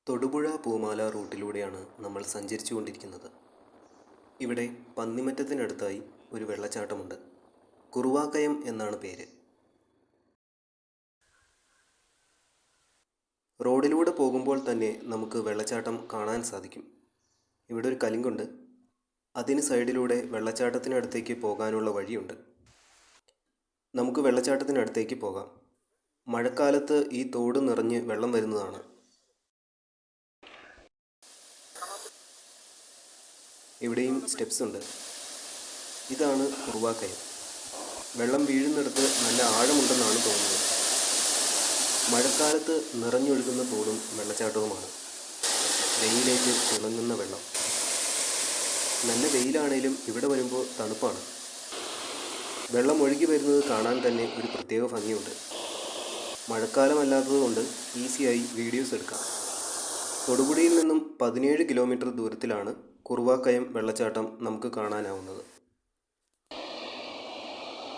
തൊടുപുഴ പൂമാല റൂട്ടിലൂടെയാണ് നമ്മൾ സഞ്ചരിച്ചു കൊണ്ടിരിക്കുന്നത്. ഇവിടെ പന്നിമറ്റത്തിനടുത്തായി ഒരു വെള്ളച്ചാട്ടമുണ്ട്. കുറുവാക്കയം എന്നാണ് പേര്. റോഡിലൂടെ പോകുമ്പോൾ തന്നെ നമുക്ക് വെള്ളച്ചാട്ടം കാണാൻ സാധിക്കും. ഇവിടെ ഒരു കലുങ്കുണ്ട്. അതിന് സൈഡിലൂടെ വെള്ളച്ചാട്ടത്തിനടുത്തേക്ക് പോകാനുള്ള വഴിയുണ്ട്. നമുക്ക് വെള്ളച്ചാട്ടത്തിനടുത്തേക്ക് പോകാം. മഴക്കാലത്ത് ഈ തോട് നിറഞ്ഞ് വെള്ളം വരുന്നതാണ്. ഇവിടെയും സ്റ്റെപ്സ് ഉണ്ട്. ഇതാണ് കുറുവാക്കയം. വെള്ളം വീഴുന്നിടത്ത് നല്ല ആഴമുണ്ടെന്നാണ് തോന്നുന്നത്. മഴക്കാലത്ത് നിറഞ്ഞൊഴുകുന്ന തോടും വെള്ളച്ചാട്ടവുമാണ്. വെയിലേക്ക് തിളങ്ങുന്ന വെള്ളം. നല്ല വെയിലാണേലും ഇവിടെ വരുമ്പോൾ തണുപ്പാണ്. വെള്ളം ഒഴുകി വരുന്നത് കാണാൻ തന്നെ ഒരു പ്രത്യേക ഭംഗിയുണ്ട്. മഴക്കാലമല്ലാത്തതുകൊണ്ട് ഈസിയായി വീഡിയോസ് എടുക്കാം. തൊടുപുഴയിൽ നിന്നും 17 കിലോമീറ്റർ ദൂരത്തിലാണ് കുറുവാക്കയം വെള്ളച്ചാട്ടം നമുക്ക് കാണാനാവുന്നത്.